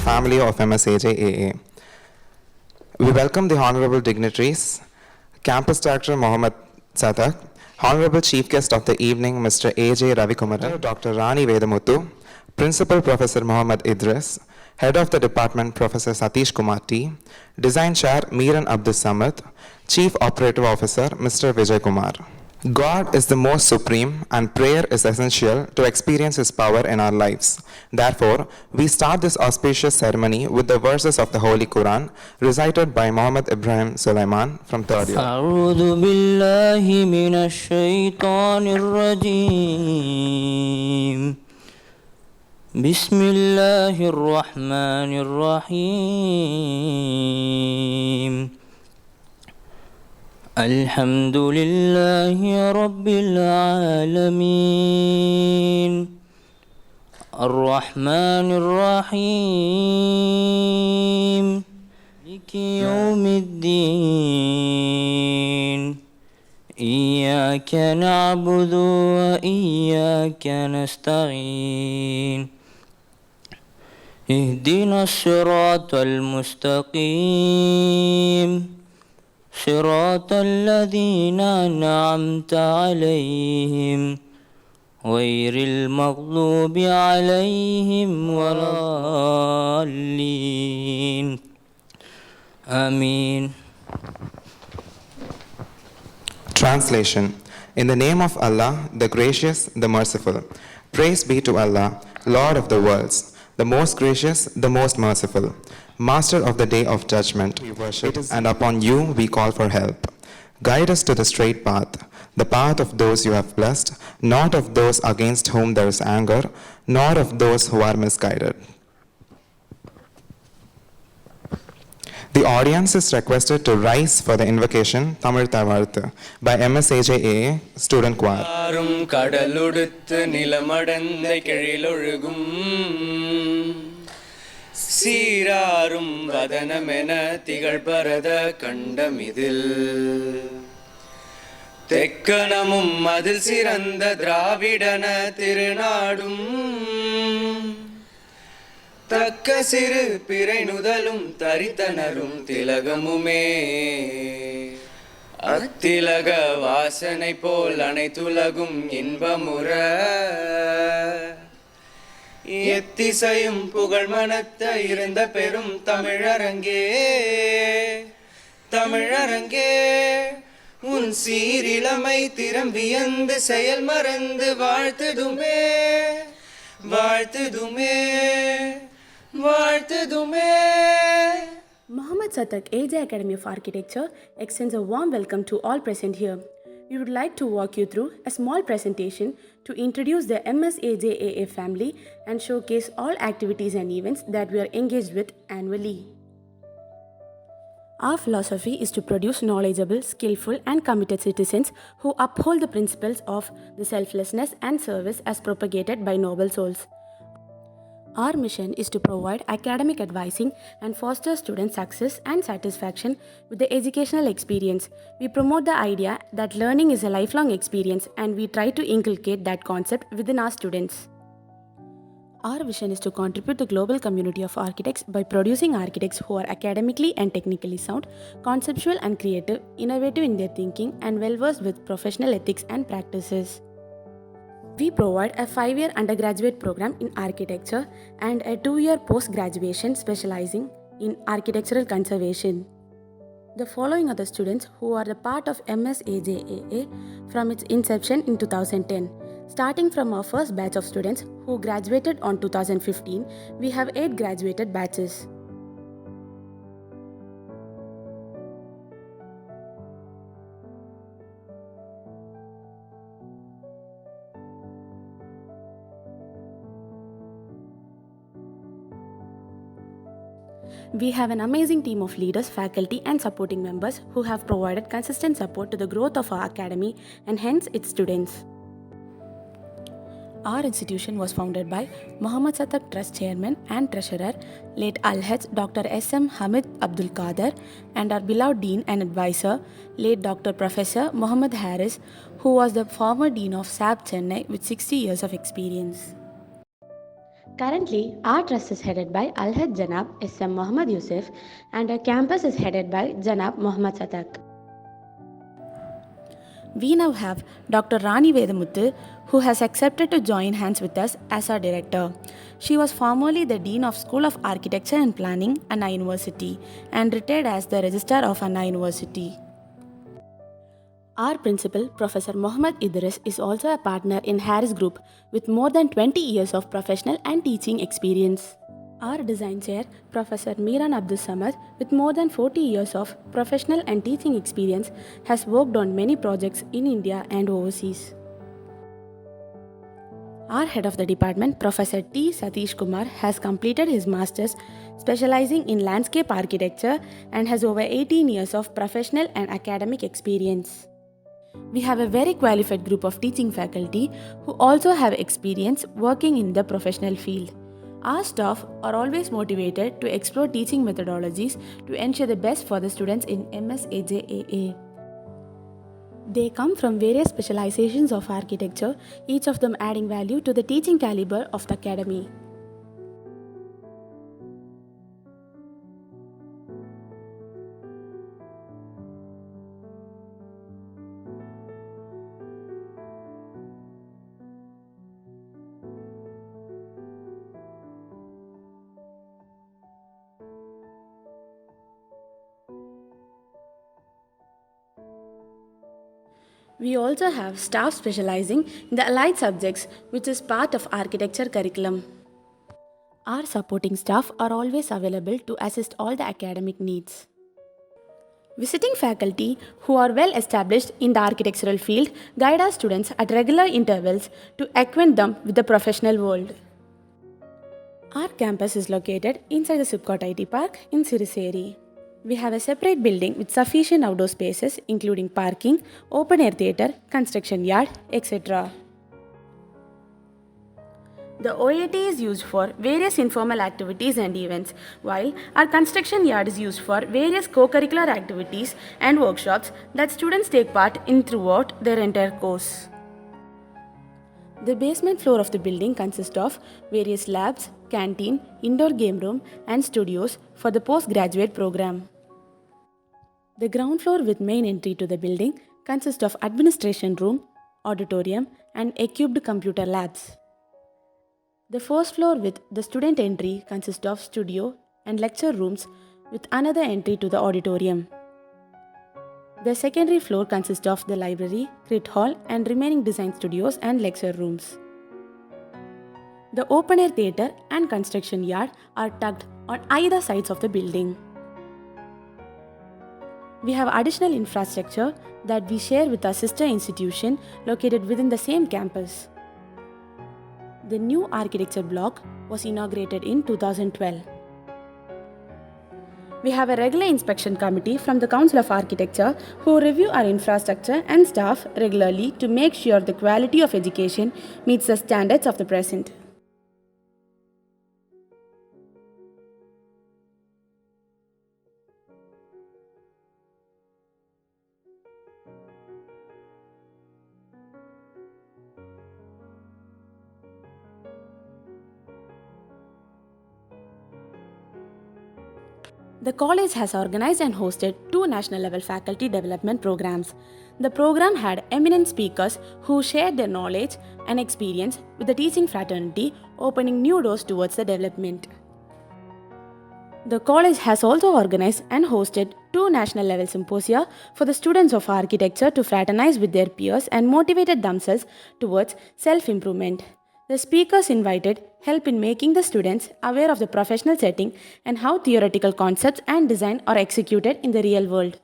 family of MSAJAA. We welcome the honorable dignitaries, Campus Director Mohammed Sadak, Honorable Chief Guest of the evening Mr. A.J. Ravikumaran, Dr. Rani Vedamuthu, Principal Professor Mohammed Idris, Head of the Department Professor Satish Kumar T, Design Chair Miran Abdul Samad, Chief Operative Officer Mr. Vijay Kumar. God is the most supreme and prayer is essential to experience His power in our lives. Therefore, we start this auspicious ceremony with the verses of the Holy Quran recited by Muhammad Ibrahim Sulaiman from 3rd year. أعوذ بالله من الشيطان الرجيم بسم الله الرحمن الرحيم الحمد لله رب العالمين الرحمن الرحيم مالك يوم الدين إياك نعبد وإياك نستعين اهدنا الصراط المستقيم صراط الذين أنعمت عليهم غير المغضوب عليهم ولا الضالين آمين. Translation. In the name of Allah, the Gracious, the Merciful. Praise be to Allah, Lord of the worlds, the most gracious, the most merciful, Master of the day of judgment. We worship, and upon you we call for help. Guide us to the straight path, the path of those you have blessed, not of those against whom there is anger, nor of those who are misguided. The audience is requested to rise for the invocation Tamil Tavarthu by MSAJAA Student Choir. சீராரும் வதனமென திகழ்பரத கண்டமிதில் தெக்கணமும் அதில் சிறந்த திராவிடன திருநாடும் தக்க சிறு பிறை நுதலும் தரித்தனரும் திலகமுமே அத்திலக வாசனை போல் அனைத்துலகும் இன்பமுற எத்திசையும் புகழ் மனத்த இருந்த பெரும் தமிழரங்கே தமிழரங்கே உன் சீரிளமை திறம் வியந்து செயல் மறந்து வாழ்த்துதுமே வாழ்த்துதுமே வாழ்த்துதுமே. Mohammed Sadak, AJ Academy of Architecture, extends a warm welcome to all present here. We would like to walk you through a small presentation to introduce the MSAJAA family and showcase all activities and events that we are engaged with annually. Our philosophy is to produce knowledgeable, skillful, and committed citizens who uphold the principles of the selflessness and service as propagated by noble souls. Our mission is to provide academic advising and foster student success and satisfaction with the educational experience. We promote the idea that learning is a lifelong experience and we try to inculcate that concept within our students. Our vision is to contribute to the global community of architects by producing architects who are academically and technically sound, conceptual and creative, innovative in their thinking, and well-versed with professional ethics and practices. We provide a 5-year undergraduate program in architecture and a 2-year post-graduation specializing in architectural conservation. The following are the students who are the part of MSAJAA from its inception in 2010. Starting from our first batch of students who graduated on 2015, we have 8 graduated batches. We have an amazing team of leaders, faculty, and supporting members who have provided consistent support to the growth of our academy and hence its students. Our institution was founded by Mohammed Sadak Trust Chairman and Treasurer, late Al-Haj Dr. S.M. Hamid Abdul Qadir, and our beloved Dean and Advisor, late Dr. Professor Mohammed Harris, who was the former Dean of SAP Chennai with 60 years of experience. Currently, our trust is headed by Alhaj Janab S.M. Muhammad Yusuf and our campus is headed by Janab Muhammad Satak. We now have Dr. Rani Vedamuthu, who has accepted to join hands with us as our director. She was formerly the Dean of School of Architecture and Planning, Anna University, and retired as the Registrar of Anna University. Our principal, Professor Mohammad Idris, is also a partner in Harris Group with more than 20 years of professional and teaching experience. Our design chair, Professor Miran Abdul Samad, with more than 40 years of professional and teaching experience, has worked on many projects in India and overseas. Our head of the department, Professor T. Satish Kumar, has completed his master's specializing in landscape architecture and has over 18 years of professional and academic experience. We have a very qualified group of teaching faculty who also have experience working in the professional field. Our staff are always motivated to explore teaching methodologies to ensure the best for the students in MSAJAA. They come from various specializations of architecture, each of them adding value to the teaching caliber of the academy. We also have staff specializing in the allied subjects, which is part of architecture curriculum. Our supporting staff are always available to assist all the academic needs. Visiting faculty who are well established in the architectural field guide our students at regular intervals to acquaint them with the professional world. Our campus is located inside the Sipcot IT Park in Siriseri. We have a separate building with sufficient outdoor spaces including parking, open air theatre, construction yard, etc. The OAT is used for various informal activities and events, while our construction yard is used for various co-curricular activities and workshops that students take part in throughout their entire course. The basement floor of the building consists of various labs, canteen, indoor game room, and studios for the postgraduate program. The ground floor with main entry to the building consists of administration room, auditorium, and equipped computer labs. The first floor with the student entry consists of studio and lecture rooms with another entry to the auditorium. The secondary floor consists of the library, crit hall, and remaining design studios and lecture rooms. The open air theatre and construction yard are tucked on either sides of the building. We have additional infrastructure that we share with our sister institution located within the same campus. The new architecture block was inaugurated in 2012. We have a regular inspection committee from the Council of Architecture who review our infrastructure and staff regularly to make sure the quality of education meets the standards of the present. The college has organized and hosted 2 national level faculty development programs. The program had eminent speakers who shared their knowledge and experience with the teaching fraternity, opening new doors towards the development. The college has also organized and hosted 2 national level symposia for the students of architecture to fraternize with their peers and motivated themselves towards self-improvement. The speakers invited help in making the students aware of the professional setting and how theoretical concepts and design are executed in the real world.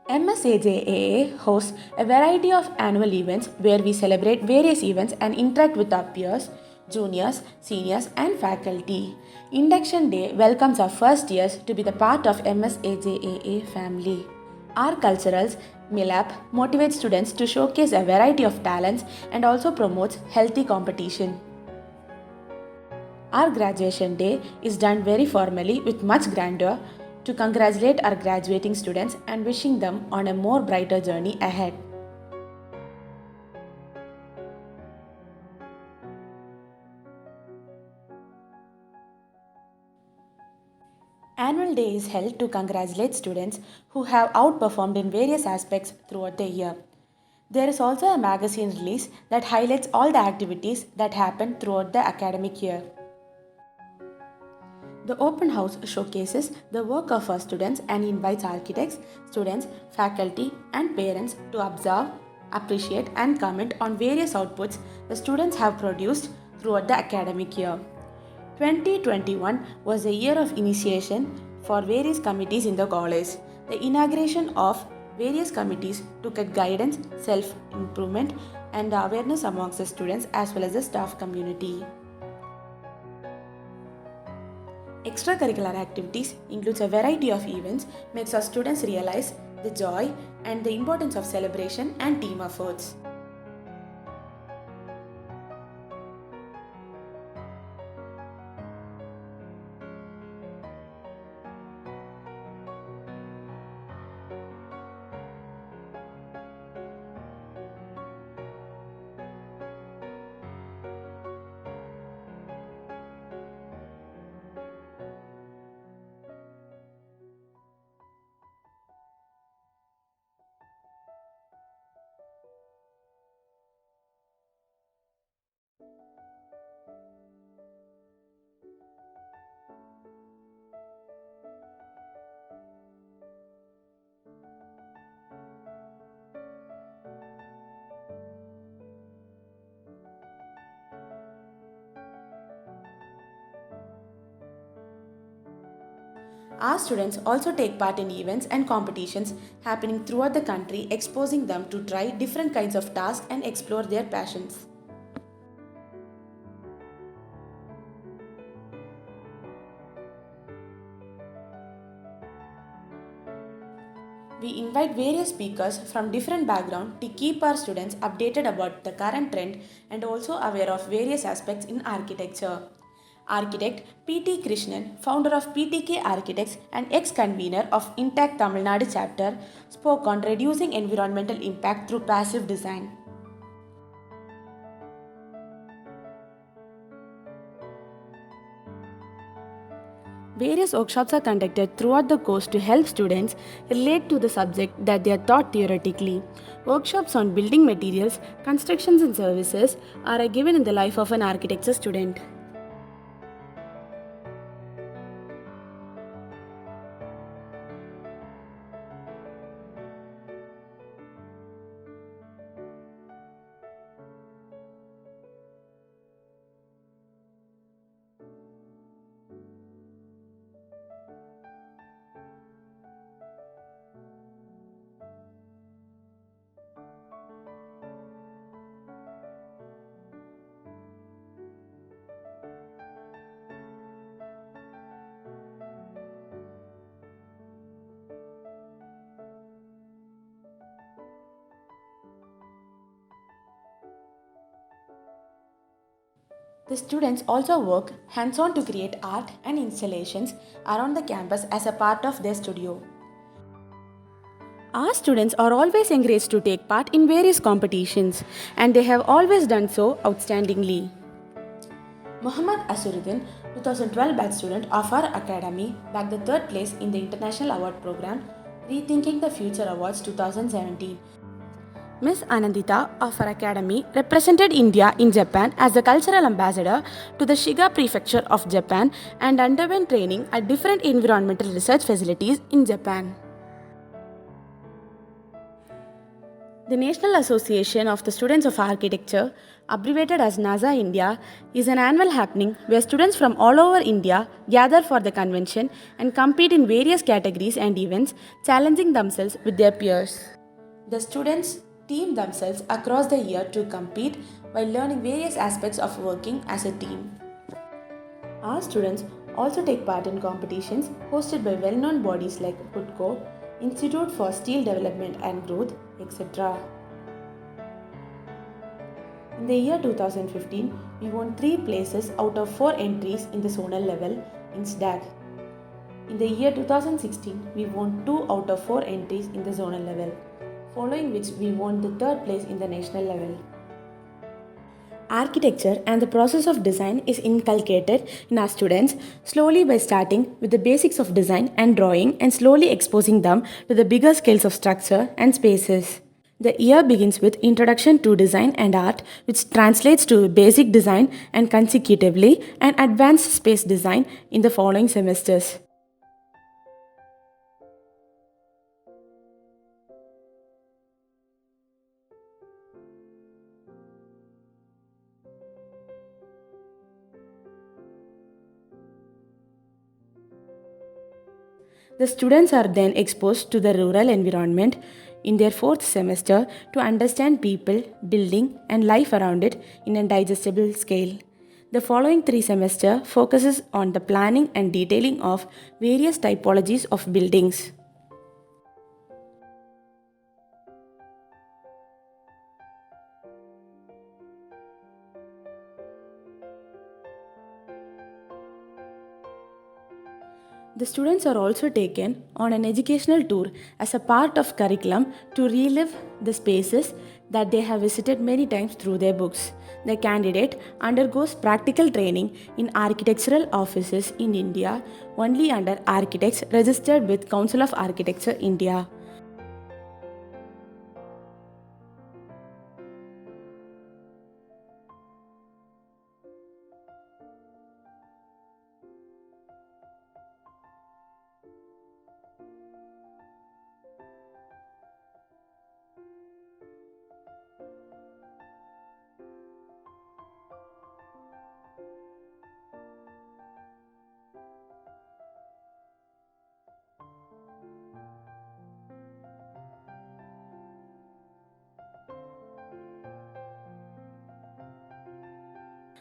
MSAJAA hosts a variety of annual events where we celebrate various events and interact with our peers, juniors, seniors, and faculty. Induction Day welcomes our first years to be the part of MSAJAA family. Our culturals, MILAP, motivates students to showcase a variety of talents and also promotes healthy competition. Our graduation day is done very formally with much grandeur to congratulate our graduating students and wishing them on a more brighter journey ahead. annual day is held to congratulate students who have outperformed in various aspects throughout the year. There is also a magazine release that highlights all the activities that happen throughout the academic year. The open house showcases the work of our students and invites architects, students, faculty, and parents to observe, appreciate, and comment on various outputs the students have produced throughout the academic year. 2021 was a year of initiation for various committees in the college. The inauguration of various committees to get guidance, self-improvement, and awareness amongst the students as well as the staff community. Extracurricular activities includes a variety of events, makes our students realize the joy and the importance of celebration and team efforts. Our students also take part in events and competitions happening throughout the country, exposing them to try different kinds of tasks and explore their passions. We invite various speakers from different backgrounds to keep our students updated about the current trend and also aware of various aspects in architecture. Architect P.T. Krishnan, founder of PTK Architects and ex-convener of Intact Tamil Nadu chapter, spoke on reducing environmental impact through passive design. Various workshops are conducted throughout the course to help students relate to the subject that they are taught theoretically. Workshops on building materials, constructions and services are given in the life of an architecture student. The students also work hands-on to create art and installations around the campus as a part of their studio. Our students are always encouraged to take part in various competitions and they have always done so outstandingly. Muhammad Asruddin, 2012 batch student of our academy, bagged the third place in the International Award Program Rethinking the Future Awards 2017. Ms. Anandita of our academy represented India in Japan as the cultural ambassador to the Shiga Prefecture of Japan and underwent training at different environmental research facilities in Japan. The National Association of the Students of Architecture, abbreviated as NASA India, is an annual happening where students from all over India gather for the convention and compete in various categories and events, challenging themselves with their peers. The students team themselves across the year to compete while learning various aspects of working as a team. Our students also take part in competitions hosted by well-known bodies like HUDCO, Institute for Steel Development and Growth, etc. In the year 2015, we won 3 places out of 4 entries in the zonal level in SDAG. In the year 2016, we won 2 out of 4 entries in the zonal level, following which we won the 3rd place in the national level. Architecture and the process of design is inculcated in our students slowly by starting with the basics of design and drawing and slowly exposing them to the bigger scales of structure and spaces. The year begins with Introduction to Design and Art, which translates to Basic Design and consecutively and Advanced Space Design in the following semesters. The students are then exposed to the rural environment in their fourth semester to understand people, building, and life around it in a digestible scale. The following 3 semesters focuses on the planning and detailing of various typologies of buildings. The students are also taken on an educational tour as a part of curriculum to relive the spaces that they have visited many times through their books. The candidate undergoes practical training in architectural offices in India only under architects registered with Council of Architecture India.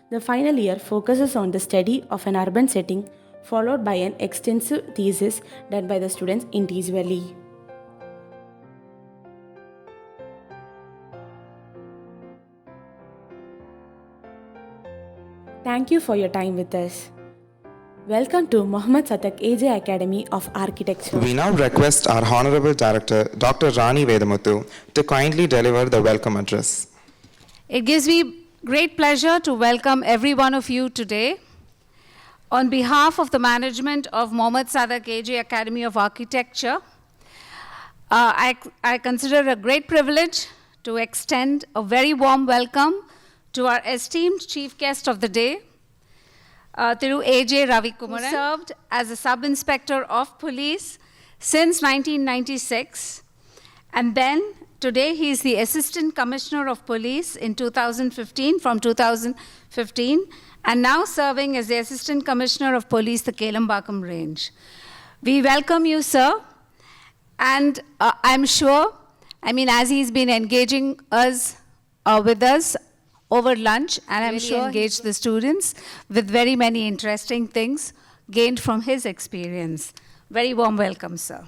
The final year focuses on the study of an urban setting, followed by an extensive thesis done by the students individually. Thank you for your time with us. Welcome to Mohammed Satak AJ Academy of Architecture. We now request our Honorable Director, Dr. Rani Vedamuthu, to kindly deliver the welcome address. It gives me great pleasure to welcome every one of you today. On behalf of the management of Mohammed Satak AJ Academy of Architecture, I consider a great privilege to extend a very warm welcome to our esteemed chief guest of the day, Thiru AJ Ravikumaran, who served as a sub-inspector of police since 1996, and then today he is the Assistant Commissioner of Police in 2015, from 2015, and now serving as the Assistant Commissioner of Police, the Kelambakkam range. We welcome you, sir, and I'm sure, as he's been engaging us with us over lunch, and I'm sure engaged the students with very many interesting things gained from his experience. Very warm welcome, sir.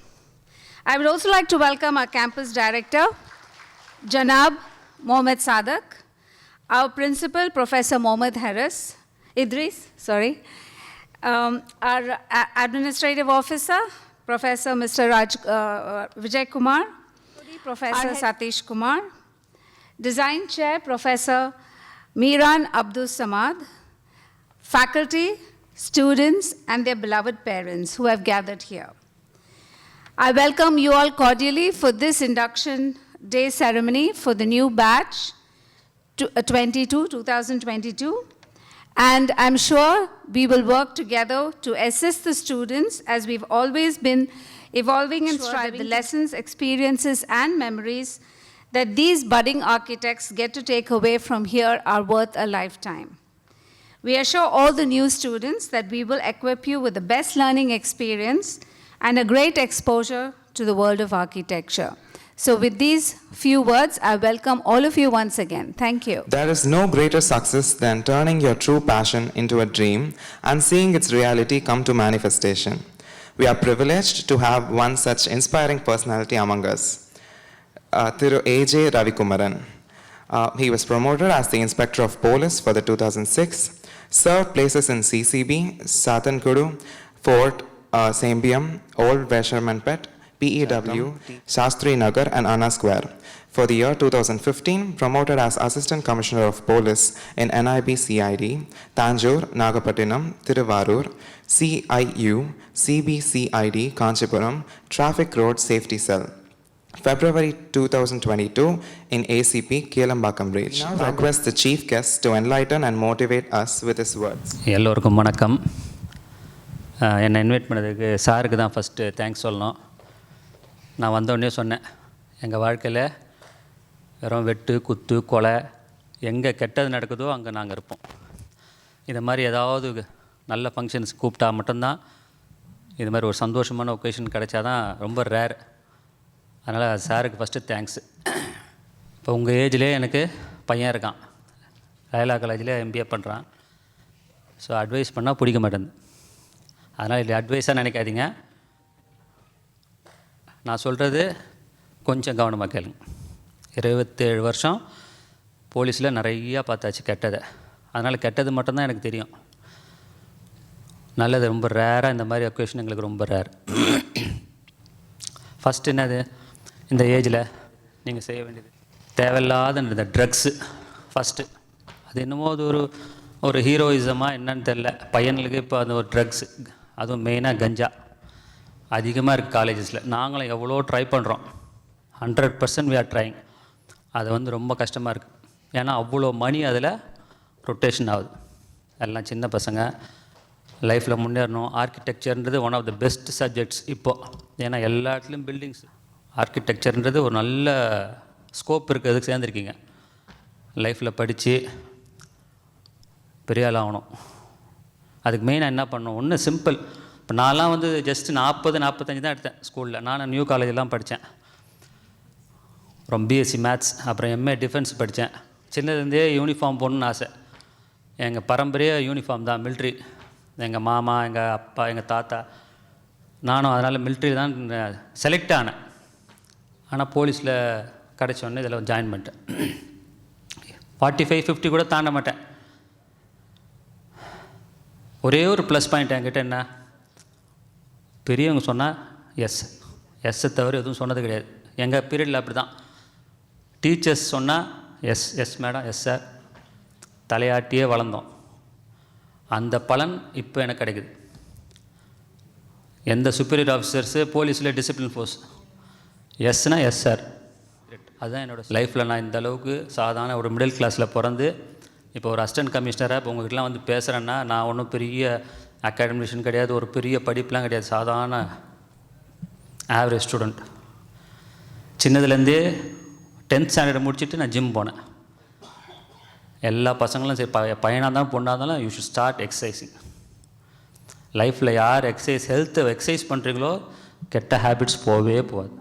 I would also like to welcome our campus director, Janab Mohammed Sadak, our principal, Professor Mohammed Idris, our administrative officer, Professor Mr. Vijay Kumar, Professor Satish Kumar, design chair, Professor Miran Abdul Samad, faculty, students, and their beloved parents who have gathered here. I welcome you all cordially for this induction day ceremony for the new batch 2022, and I'm sure we will work together to assist the students as we've always been evolving and striving. The lessons, experiences, and memories that these budding architects get to take away from here are worth a lifetime. We assure all the new students that we will equip you with the best learning experience and a great exposure to the world of architecture. So with these few words, I welcome all of you once again. Thank you. There is no greater success than turning your true passion into a dream and seeing its reality come to manifestation. We are privileged to have one such inspiring personality among us. Thiru AJ Ravikumaran. He was promoted as the Inspector of Police for the 2006, served places in CCB, Sathankudu, Fort, Sambiam, Old Veshermanpet, PEW, Shastri Nagar, and Anna Square. For the year 2015, promoted as Assistant Commissioner of Police in NIB CID, Tanjore, Nagapattinam, Thiruvarur, CIU, CBCID, Kanchipuram, Traffic Road Safety Cell. February 2022 in ACP, Kelambakkam Bridge. Now request the chief guest to enlighten and motivate us with his words. எல்லோருக்கும் வணக்கம். என்னை invite பண்ணதுக்கு சாருக்கு தான் first thanks சொல்லணும். நான் வந்தோடனே சொன்னேன், எங்கள் வாழ்க்கையில் வெறும் வெட்டு குத்து கொலை எங்கே கெட்டது நடக்குதோ அங்கே நாங்கள் இருப்போம். இது மாதிரி ஏதாவது நல்ல ஃபங்க்ஷன்ஸ் கூப்பிட்டா மட்டும்தான் இது மாதிரி ஒரு சந்தோஷமான ஒகேஷன் கிடைச்சாதான் ரொம்ப ரேர். அதனால் சாருக்கு ஃபஸ்ட்டு தேங்க்ஸு. இப்போ உங்கள் ஏஜ்லேயே எனக்கு பையன் இருக்கான், லயலா காலேஜில் MBA பண்ணுறான். ஸோ அட்வைஸ் பண்ணால் பிடிக்க மாட்டேங்குது. அதனால் இது அட்வைஸாக நினைக்காதீங்க, நான் சொல்கிறது கொஞ்சம் கவனமாக கேளுங்க. 27 வருஷம் போலீஸில் நிறையா பார்த்தாச்சு கெட்டதை. அதனால் கெட்டது மட்டும்தான் எனக்கு தெரியும். நல்லது ரொம்ப ரேராக, இந்த மாதிரி ஒகேஷன் எங்களுக்கு ரொம்ப ரேர். ஃபஸ்ட்டு என்னது, இந்த ஏஜில் நீங்கள் செய்ய வேண்டியது தேவையில்லாத இந்த ட்ரக்ஸு ஃபஸ்ட்டு. அது என்னமோ அது ஒரு ஹீரோயிசமாக என்னன்னு தெரில. பையனுக்கு இப்போ அது ஒரு ட்ரக்ஸு, அதுவும் மெயினாக கஞ்சா அதிகமாக இருக்குது காலேஜஸில். நாங்களும் எவ்வளோ ட்ரை பண்ணுறோம், 100% we are trying. அது ரொம்ப கஷ்டமாக இருக்குது. ஏன்னா அவ்வளோ மணி அதில் ரொட்டேஷன் ஆகுது. எல்லாம் சின்ன பசங்க லைஃப்பில் முன்னேறணும். ஆர்கிடெக்சர்ன்றது one of the best subjects இப்போது. ஏன்னா எல்லா இடத்துலையும் பில்டிங்ஸ். ஆர்கிடெக்சர்ன்றது ஒரு நல்ல ஸ்கோப் இருக்கிறதுக்கு சேர்ந்துருக்கீங்க. லைஃப்பில் படித்து பெரிய ஆள் ஆகணும். அதுக்கு மெயினாக என்ன பண்ணணும், ஒன்று சிம்பிள். இப்போ நான்லாம் ஜஸ்ட் 40-45 தான் எடுத்தேன் ஸ்கூலில். நான் நியூ காலேஜெலாம் படித்தேன். அப்புறம் BSc மேத்ஸ், அப்புறம் MA டிஃபென்ஸ் படித்தேன். சின்னதுலேருந்தே யூனிஃபார்ம் போடணுன்னு ஆசை. எங்கள் பரம்பரையே யூனிஃபார்ம் தான், மிலிட்ரி. எங்கள் மாமா, எங்கள் அப்பா, எங்கள் தாத்தா, நானும் அதனால் மிலிட்ரி தான் செலக்ட் ஆனேன். ஆனால் போலீஸில் கிடச்சோடனே இதில் ஜாயின் பண்ணிட்டேன். 45-50 கூட தாண்ட மாட்டேன். ஒரே ஒரு ப்ளஸ் பாயிண்ட் என்கிட்ட என்ன, பெரியவங்க சொன்னால் எஸ்ஸை தவிர எதுவும் சொன்னது கிடையாது. எங்கள் பீரியடில் அப்படி தான். டீச்சர்ஸ் சொன்னால் எஸ் மேடம், எஸ் சார், தலையாட்டியே வளர்ந்தோம். அந்த பலன் இப்போ எனக்கு கிடைக்குது. எந்த சுப்பீரியர் ஆஃபீஸர்ஸு போலீஸில் டிசிப்ளின் ஃபோர்ஸ் எஸ்னால் எஸ் சார். அதுதான் என்னோடய லைஃப்பில். நான் இந்த அளவுக்கு சாதாரண ஒரு மிடில் கிளாஸில் பிறந்து இப்போ ஒரு அசிஸ்டன்ட் கமிஷனராக இப்போ உங்கள்கிட்டலாம் பேசுகிறேன்னா, நான் ஒன்றும் பெரிய அகாடமிஷன் கிடையாது, ஒரு பெரிய படிப்புலாம் கிடையாது, சாதாரண ஆவரேஜ் ஸ்டூடெண்ட். சின்னதுலேருந்தே 10th ஸ்டாண்டர்ட் முடிச்சுட்டு நான் ஜிம் போனேன். எல்லா பசங்களும் சரி, பையனாக இருந்தாலும் பொண்ணாக இருந்தாலும் யூ ஷுட் ஸ்டார்ட் எக்ஸசைசிங். லைஃப்பில் யார் ஹெல்த்தை எக்ஸசைஸ் பண்ணுறீங்களோ கெட்ட ஹேபிட்ஸ் போகவே போகாது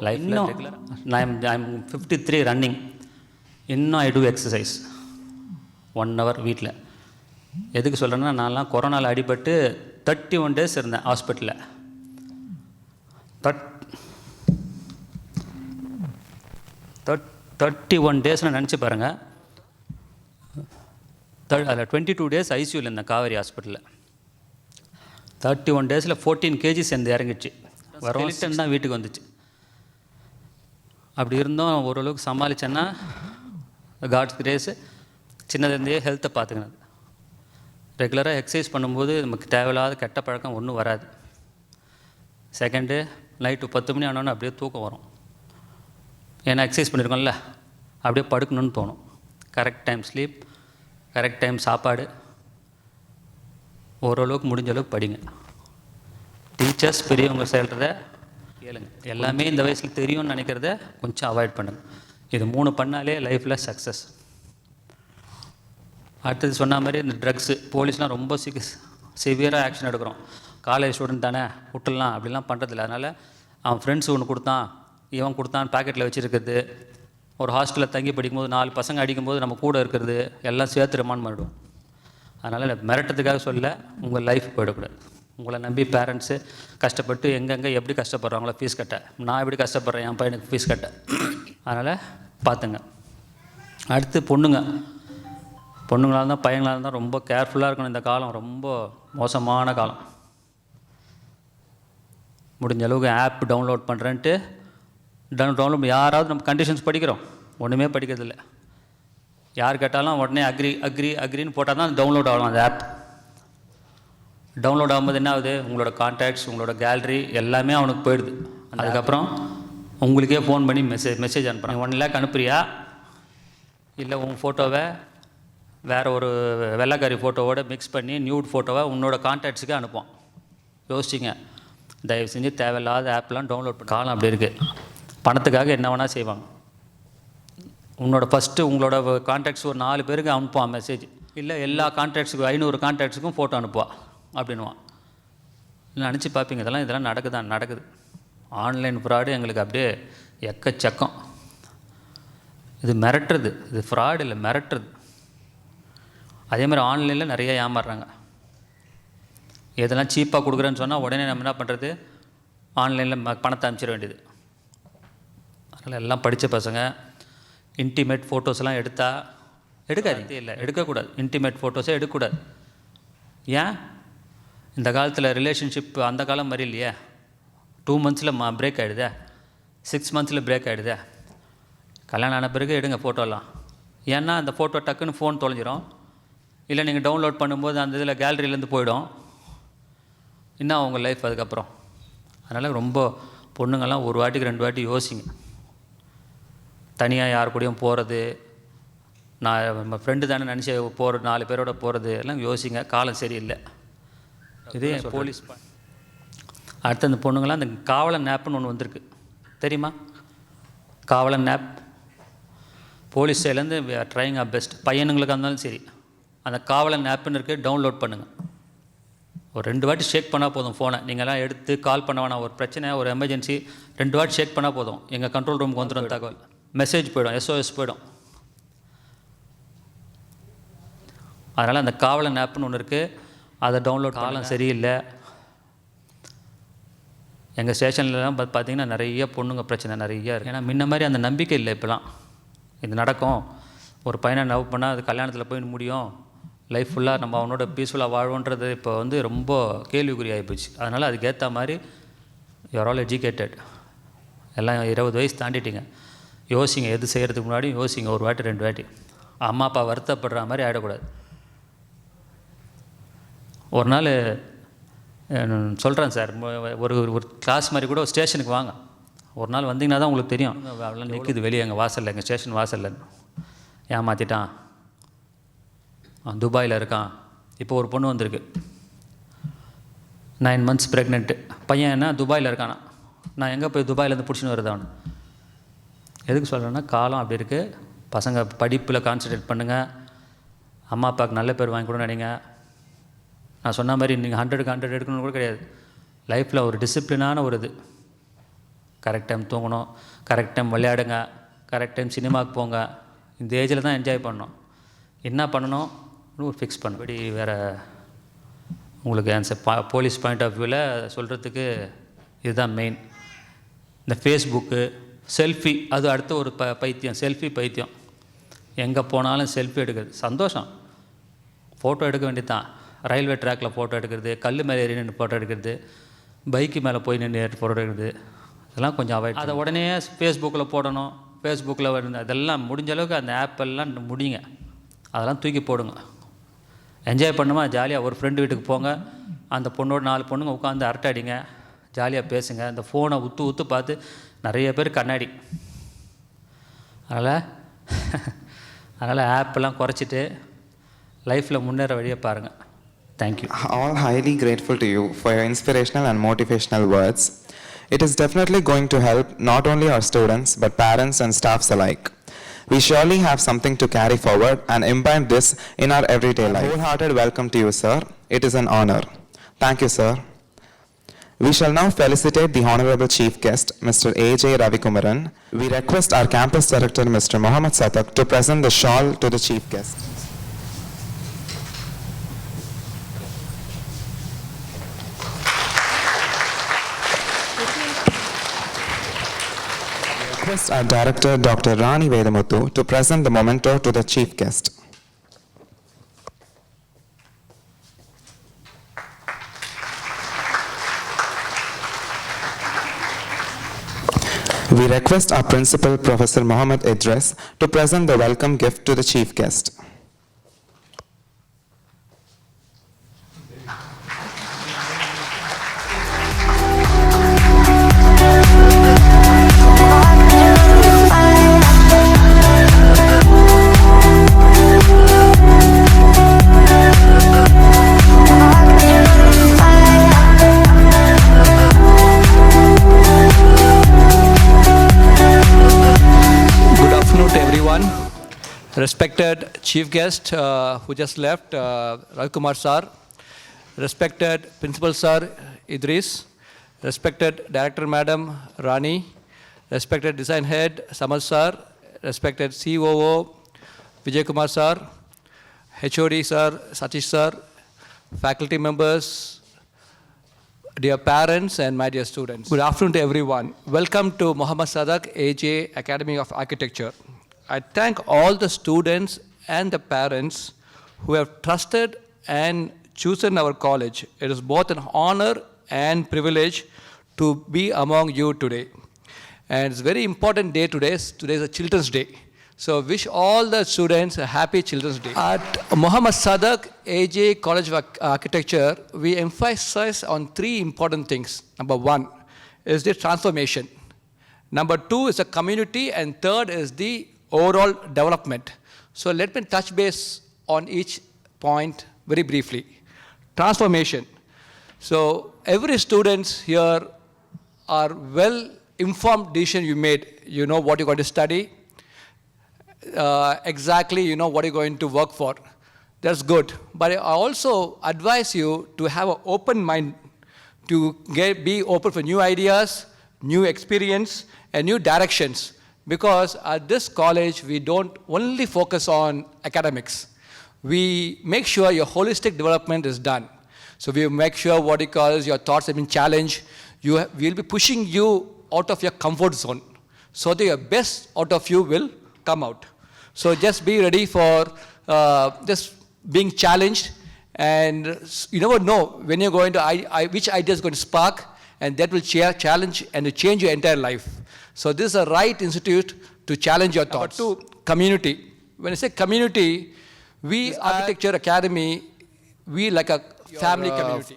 லைஃப்பில். ரெகுலராக ஐம் 53 ரன்னிங். இன்னும் ஐ டூ எக்ஸசைஸ் 1 hour வீட்டில். எதுக்கு சொல்கிறேன்னா, நான்லாம் கொரோனாவில் அடிபட்டு 31 days இருந்தேன் ஹாஸ்பிட்டலில். 31 days நினச்சி பாருங்கள். அதில் 22 days ஐசியூவில் இருந்தேன் காவேரி ஹாஸ்பிட்டலில். 31 days 14 kgs இறங்கிடுச்சு. வரோலிட்டன் தான் வீட்டுக்கு வந்துச்சு. அப்படி இருந்தோம், ஓரளவுக்கு சமாளித்தேன்னா காட்ஸ் கிரேஸு. சின்னதுலேருந்தே ஹெல்த்தை பார்த்துக்கினது. ரெகுலராக எக்ஸசைஸ் பண்ணும்போது நமக்கு தேவையில்லாத கெட்ட பழக்கம் ஒன்றும் வராது. செகண்டு, நைட்டு 10 மணி ஆனோன்னு அப்படியே தூக்கம் வரும். ஏன்னா எக்ஸசைஸ் பண்ணியிருக்கோம்ல, அப்படியே படுக்கணும்னு தோணும். Correct time sleep, correct time சாப்பாடு, ஓரளவுக்கு முடிஞ்ச அளவுக்கு படிங்க. டீச்சர்ஸ் பெரியவங்க சொல்கிறத கேளுங்க. எல்லாமே இந்த வயசில் தெரியும்னு நினைக்கிறத கொஞ்சம் அவாய்ட் பண்ணுங்கள். இது 3 பண்ணாலே லைஃப்பில் சக்ஸஸ். அடுத்தது சொன்ன மாதிரி இந்த ட்ரக்ஸு, போலீஸ்லாம் ரொம்ப சிவியராக ஆக்ஷன் எடுக்கிறோம். காலேஜ் ஸ்டூடெண்ட் தானே விட்டுடலாம் அப்படிலாம் பண்ணுறதில்ல. அதனால் அவன் ஃப்ரெண்ட்ஸ் ஒன்று கொடுத்தான், இவன் கொடுத்தான், பாக்கெட்டில் வச்சுருக்கிறது. ஒரு ஹாஸ்டலில் தங்கி படிக்கும்போது 4 பசங்க அடிக்கும்போது நம்ம கூட இருக்கிறது எல்லாம் சேர்த்து ரிமாண்ட் பண்ணிவிடும். அதனால் மிரட்டத்துக்காக சொல்ல, உங்கள் லைஃப் போயிடக்கூடாது. உங்களை நம்பி பேரண்ட்ஸு கஷ்டப்பட்டு எங்கெங்கே எப்படி கஷ்டப்படுறாங்களோ ஃபீஸ் கட்ட, நான் எப்படி கஷ்டப்படுறேன் என் பையனுக்கு ஃபீஸ் கட்ட. அதனால் பார்த்துங்க. அடுத்து பொண்ணுங்களாக இருந்தால் பையங்களாக இருந்தால் ரொம்ப கேர்ஃபுல்லாக இருக்கணும். இந்த காலம் ரொம்ப மோசமான காலம். முடிஞ்ச அளவுக்கு ஆப் டவுன்லோட் பண்ணுறேன்ட்டு டவுன்லோட் யாராவது நம்ம கண்டிஷன்ஸ் படிக்கிறோம்? ஒன்றுமே படிக்கிறதில்ல. யார் கேட்டாலும் உடனே அக்ரின்னு போட்டால் தான் டவுன்லோட் ஆகலாம் அந்த ஆப். டவுன்லோட் ஆகும்போது என்ன ஆகுது? உங்களோட கான்டாக்ட்ஸ், உங்களோட கேலரி எல்லாமே அவனுக்கு போயிடுது. அதுக்கப்புறம் உங்களுக்கே ஃபோன் பண்ணி மெசேஜ் அனுப்புகிறாங்க. 1 lakh அனுப்புறியா, இல்லை உன் ஃபோட்டோவை வேறு ஒரு வெள்ளைக்காரி ஃபோட்டோவோட மிக்ஸ் பண்ணி நியூட் ஃபோட்டோவை உன்னோட கான்டாக்ட்ஸுக்கு அனுப்புவோம். யோசிச்சிங்க. தயவு செஞ்சு தேவையில்லாத ஆப்லாம் டவுன்லோட் பண்ண. காலம் அப்படி இருக்குது. பணத்துக்காக என்ன வேணால் செய்வாங்க. உங்களோட கான்டாக்ட்ஸ் ஒரு 4 பேருக்கு அனுப்புவான் மெசேஜ். இல்லை எல்லா கான்டாக்ட்ஸுக்கும் 500 கான்டாக்ட்ஸுக்கும் ஃபோட்டோ அனுப்புவா அப்படின்வான். நினச்சி பார்ப்பீங்க, இதெல்லாம் நடக்குது. ஆன்லைன் ஃப்ராடு எங்களுக்கு அப்படியே எக்கச்சக்கம். இது மிரட்டுறது, இது ஃப்ராடு இல்லை, மிரட்டுறது. அதே மாதிரி ஆன்லைனில் நிறைய ஏமாறுறாங்க. எதெல்லாம் சீப்பாக கொடுக்குறேன்னு சொன்னால் உடனே நம்ம என்ன பண்ணுறது? ஆன்லைனில் பணத்தை அனுப்பிச்சிட வேண்டியது. அதனால் எல்லாம் படித்த பசங்க இன்டிமேட் ஃபோட்டோஸ்லாம் எடுக்காதீங்க. இல்லை, எடுக்கக்கூடாது. இன்டிமேட் ஃபோட்டோஸே எடுக்கக்கூடாது. ஏன்? இந்த காலத்தில் ரிலேஷன்ஷிப் அந்த காலம் மாதிரி இல்லையே. 2 months பிரேக் ஆகிடுதே, 6 months பிரேக் ஆகிடுதே. கல்யாணம் ஆன பிறகு எடுங்க ஃபோட்டோலாம். ஏன்னா அந்த ஃபோட்டோ டக்குன்னு ஃபோன் தொலைஞ்சிரும். இல்லை நீங்கள் டவுன்லோட் பண்ணும்போது அந்த இதில் கேலரியிலேருந்து போயிடும். என்ன உங்கள் லைஃப் அதுக்கப்புறம்? அதனால் ரொம்ப பொண்ணுங்கள்லாம் 1 வாட்டிக்கு 2 வாட்டி யோசிங்க. தனியாக யார் கூடயும் போகிறது, நான் நம்ம ஃப்ரெண்டு தானே நினச்சி போகிற 4 பேரோட போகிறது எல்லாம் யோசிங்க. காலம் சரியில்லை. இதே போலீஸ். அடுத்து அந்த பொண்ணுங்களாம் அந்த காவலன் ஆப்னு ஒன்று வந்திருக்கு, தெரியுமா? காவலன் ஆப் போலீஸ் சைட்லேருந்து ட்ரைங் ஆப் பெஸ்ட். பையனுங்களுக்கு இருந்தாலும் சரி, அந்த காவலன் ஆப்புன்னு இருக்குது, டவுன்லோட் பண்ணுங்கள். ஒரு 2 வாட்டி ஷேக் பண்ணால் போதும் ஃபோனை. நீங்கள்லாம் எடுத்து கால் பண்ண வேணாம். ஒரு பிரச்சனை, ஒரு எமர்ஜென்சி 2 வாட்டி ஷேக் பண்ணால் போதும். எங்கள் கண்ட்ரோல் ரூமுக்கு வந்துடும் தகவல். மெசேஜ் போயிடும், SOS போயிடும். அதனால் அந்த காவலன் ஆப்னு ஒன்று இருக்குது, அதை டவுன்லோட். காலம் சரியில்லை. எங்கள் ஸ்டேஷன்லலாம் பார்த்திங்கன்னா நிறைய பொண்ணுங்க பிரச்சனை நிறையா இருக்குது. ஏன்னா முன்ன மாதிரி அந்த நம்பிக்கை இல்லை. இப்போலாம் இது நடக்கும், ஒரு பையனை லவ் பண்ணால் அது கல்யாணத்தில் போய் முடியும், லைஃப் ஃபுல்லாக நம்ம அவனோட பீஸ்ஃபுல்லாக வாழ்வோன்றது இப்போ ரொம்ப கேள்விக்குறி ஆகிப்போச்சு. அதனால் அதுக்கேற்ற மாதிரி யூஆர் ஆல் எஜுகேட்டட். எல்லாம் 20 வயசு தாண்டிட்டிங்க. யோசிங்க, எது செய்கிறதுக்கு முன்னாடி யோசிங்க. 1 வாட்டி 2 வாட்டி. அம்மா அப்பா வருத்தப்படுற மாதிரி ஆகிடக்கூடாது. ஒரு நாள் சொல்கிறேன் சார், ஒரு கிளாஸ் மாதிரி கூட ஸ்டேஷனுக்கு வாங்க. ஒரு நாள் வந்தீங்கன்னா தான் உங்களுக்கு தெரியும். அவ்வளோ நிற்குது வெளியே எங்கள் வாசலில், எங்கள் ஸ்டேஷன் வாசலில். ஏமாற்றிட்டான், துபாயில் இருக்கான். இப்போ ஒரு பொண்ணு வந்திருக்கு, 9 months ப்ரெக்னென்ட்டு. பையன் என்ன துபாயில் இருக்கானா. நான் எங்கே போய் துபாயிலேருந்து பிடிச்சின்னு வருது அவனு. எதுக்கு சொல்கிறேன்னா, காலம் அப்படி இருக்குது. பசங்க படிப்பில் கான்சன்ட்ரேட் பண்ணுங்கள். அம்மா அப்பாவுக்கு நல்ல பேர் வாங்கி கூட நினைங்க. நான் சொன்ன மாதிரி நீங்கள் 100க்கு 100 எடுக்கணும்னு கூட கிடையாது. லைஃப்பில் ஒரு டிசிப்ளினான ஒரு இது. கரெக்ட் டைம் தூங்கணும், கரெக்ட் டைம் விளையாடுங்க, கரெக்ட் டைம் சினிமாவுக்கு போங்க. இந்த ஏஜில் தான் என்ஜாய் பண்ணணும். என்ன பண்ணணும் ஒரு ஃபிக்ஸ் பண்ண. இப்படி வேறு உங்களுக்கு ஆன்சர் போலீஸ் பாயிண்ட் ஆஃப் வியூவில் சொல்கிறதுக்கு இதுதான் மெயின். இந்த ஃபேஸ்புக்கு செல்ஃபி, அது அடுத்த ஒரு பைத்தியம், செல்ஃபி பைத்தியம். எங்கே போனாலும் செல்ஃபி எடுக்கிறது. சந்தோஷம், ஃபோட்டோ எடுக்க வேண்டியது தான். ரயில்வே ட்ராக்கில் ஃபோட்டோ எடுக்கிறது, கல் மேலே ஏறி நின்று ஃபோட்டோ எடுக்கிறது, பைக்கு மேலே போய் நின்று ஃபோட்டோ எடுக்கிறது, இதெல்லாம் கொஞ்சம் அவாய்ட். அதை உடனே ஃபேஸ்புக்கில் போடணும். ஃபேஸ்புக்கில் வந்து அதெல்லாம் முடிஞ்ச அளவுக்கு அந்த ஆப்பெல்லாம் முடியுங்க. அதெல்லாம் தூக்கி போடுங்க. என்ஜாய் பண்ணுமா, ஜாலியாக ஒரு ஃப்ரெண்டு வீட்டுக்கு போங்க. அந்த பொண்ணோட 4 பொண்ணுங்க உட்காந்து அரட்டை அடிங்க, ஜாலியாக பேசுங்க. அந்த ஃபோனை உத்து பார்த்து நிறைய பேர் கண்ணாடி. அதனால் ஆப்பெல்லாம் குறைச்சிட்டு லைஃப்பில் முன்னேற வழியை பாருங்கள். Thank you. All highly grateful to you for your inspirational and motivational words. It is definitely going to help not only our students but parents and staffs alike. We surely have something to carry forward and imbibe this in our everyday life. Wholehearted welcome to you, sir. It is an honor. Thank you, sir. We shall now felicitate the Honorable Chief Guest, Mr. A.J. Ravikumaran. We request our Campus Director, Mr. Mohammed Satak, to present the shawl to the Chief Guest. Request our Director, Dr. Rani Vedamuthu, to present the memento to the Chief Guest. We request our principal, Professor Mohammed Idris, to present the welcome gift to the chief guest. Respected chief guest who just left, Ravikumaran sir, respected principal sir Idris, respected director madam Rani, respected design head Samad sir, respected COO Vijay Kumar sir, HOD sir Satish sir, faculty members, dear parents and my dear students. Good afternoon to everyone. Welcome to MSAJAA AJ Academy of Architecture. I thank all the students and the parents who have trusted and chosen our college. It is both an honor and privilege to be among you today. And it's a very important day today. Today is a Children's Day. So wish all the students a happy Children's Day. At MSAJAA AJ College of Architecture, we emphasize on three important things. Number one is the transformation. Number two is the community, and third is the overall development. So let me touch base on each point very briefly. Transformation. So every students here are well informed decision you made. You know what you're going to study. Exactly you know what you're going to work for. That's good. But I also advise you to have an open mind, to be open for new ideas, new experience, and new directions. Because at this college, we don't only focus on academics. We make sure your holistic development is done. So we make sure what you call your thoughts have been challenged. We'll be pushing you out of your comfort zone so that your best out of you will come out. So just be ready for just being challenged, and you never know when you're going to, which idea is going to spark, and that will challenge and change your entire life. So this is a right institute to challenge your thoughts. Number two, community. When I say community, we Architecture Academy, we like a family community.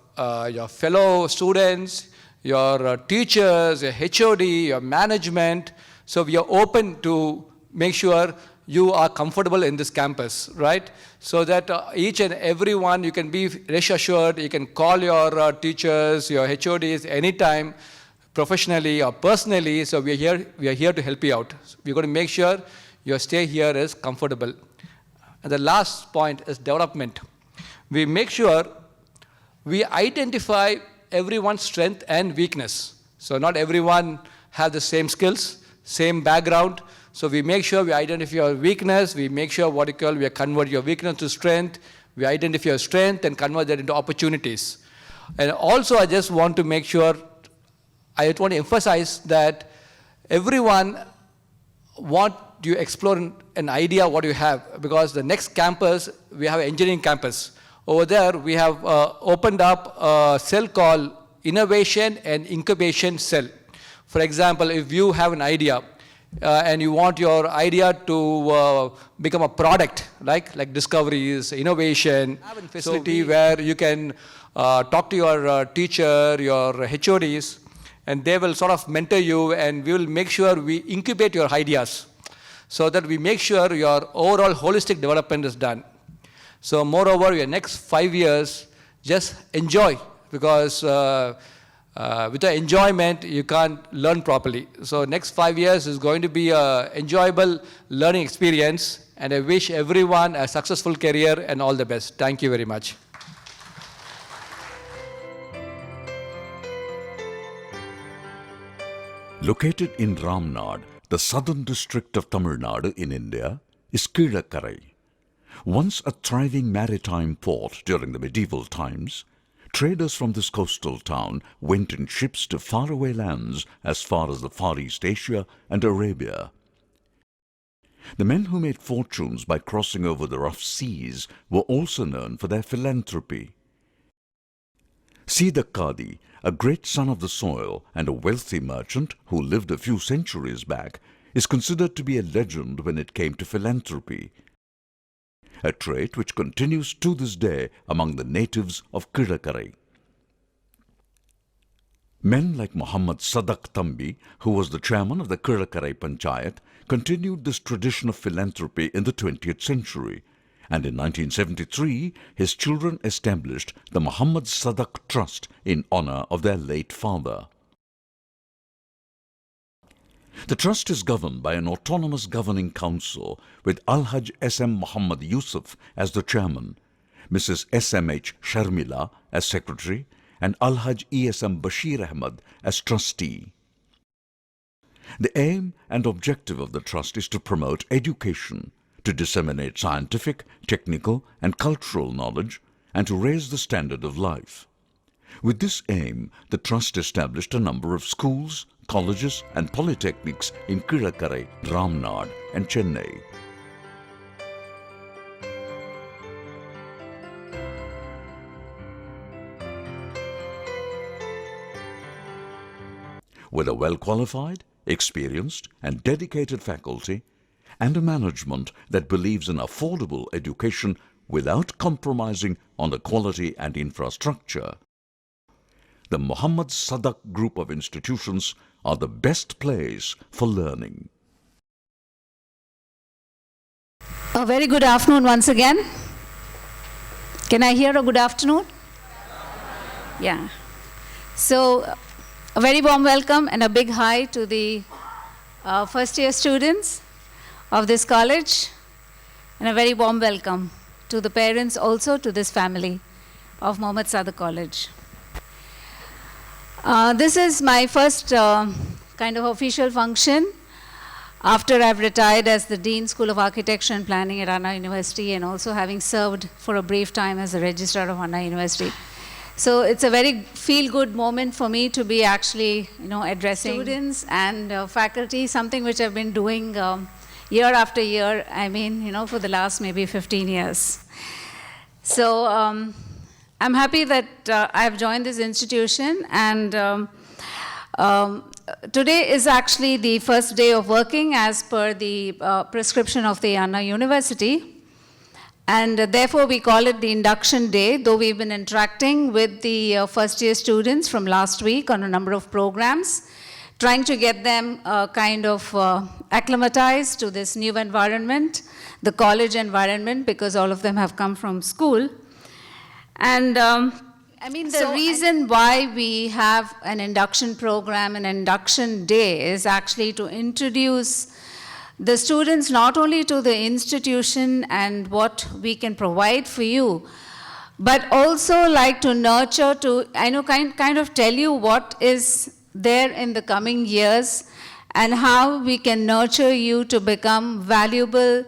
Your fellow students, your teachers, your HOD, your management. So we are open to make sure you are comfortable in this campus, right? So that each and every one, you can be rest assured, you can call your teachers, your HODs anytime, professionally or personally. So we are here to help you out. We're going to make sure your stay here is comfortable. And the last point is development. We make sure we identify everyone's strength and weakness. So not everyone has the same skills, same background. So we make sure we identify your weakness. We make sure we convert your weakness to strength. We identify your strength and convert that into opportunities. And also I just want to make sure, I want to emphasize that everyone want you explore an idea what you have, because the next campus, we have an engineering campus. Over there, we have opened up a cell called Innovation and Incubation Cell. For example, if you have an idea and you want your idea to become a product, like discoveries, innovation, have a facility where you can talk to your teacher, your HODs, and they will sort of mentor you, and we will make sure we incubate your ideas so that we make sure your overall holistic development is done. So moreover, your next 5 years, just enjoy, because without enjoyment, you can't learn properly. So next 5 years is going to be an enjoyable learning experience, and I wish everyone a successful career and all the best. Thank you very much. Located in Ramnad, the southern district of Tamil Nadu in India, is Kelambakkam. Once a thriving maritime port during the medieval times, traders from this coastal town went in ships to faraway lands as far as the Far East Asia and Arabia. The men who made fortunes by crossing over the rough seas were also known for their philanthropy. Sida Kadi, a great son of the soil and a wealthy merchant who lived a few centuries back, is considered to be a legend when it came to philanthropy, a trait which continues to this day among the natives of Kizhakkarai. Men like Muhammad Sadak Thambi, who was the chairman of the Kizhakkarai Panchayat, continued this tradition of philanthropy in the 20th century, and in 1973 his children established the Muhammad Sadak Trust in honor of their late father. The trust is governed by an autonomous governing council with Alhaj S.M. Muhammad Yusuf as the chairman, Mrs. S.M.H. Sharmila as secretary, and Alhaj E.S.M. Bashir Ahmad as trustee. The aim and objective of the trust is to promote education, to disseminate scientific, technical, and cultural knowledge, and to raise the standard of life. With this aim, the trust established a number of schools, colleges, and polytechnics in Kizhakkarai, Ramnad, and Chennai. With a well-qualified, experienced, and dedicated faculty, and a management that believes in affordable education without compromising on the quality and infrastructure, the Muhammad Sadak group of institutions are the best place for learning. A very good afternoon once again. Can I hear a good afternoon? Yeah. So, a very warm welcome and a big hi to the first year students of this college, and a very warm welcome to the parents also, to this family of Muhammad Sadak College. This is my first kind of official function after I've retired as the Dean School of Architecture and Planning at Anna University, and also having served for a brief time as the Registrar of Anna University. So it's a very feel-good moment for me to be actually, addressing students and faculty, something which I've been doing year after year, for the last maybe 15 years. So I'm happy that I've joined this institution, and today is actually the first day of working as per the prescription of the Anna University. And therefore, we call it the induction day, though we've been interacting with the first year students from last week on a number of programs, trying to get them acclimatized to this new environment, the college environment, because all of them have come from school. And the reason why we have an induction program, an induction day, is actually to introduce the students not only to the institution and what we can provide for you, but also like to nurture, to kind of tell you what is there in the coming years and how we can nurture you to become valuable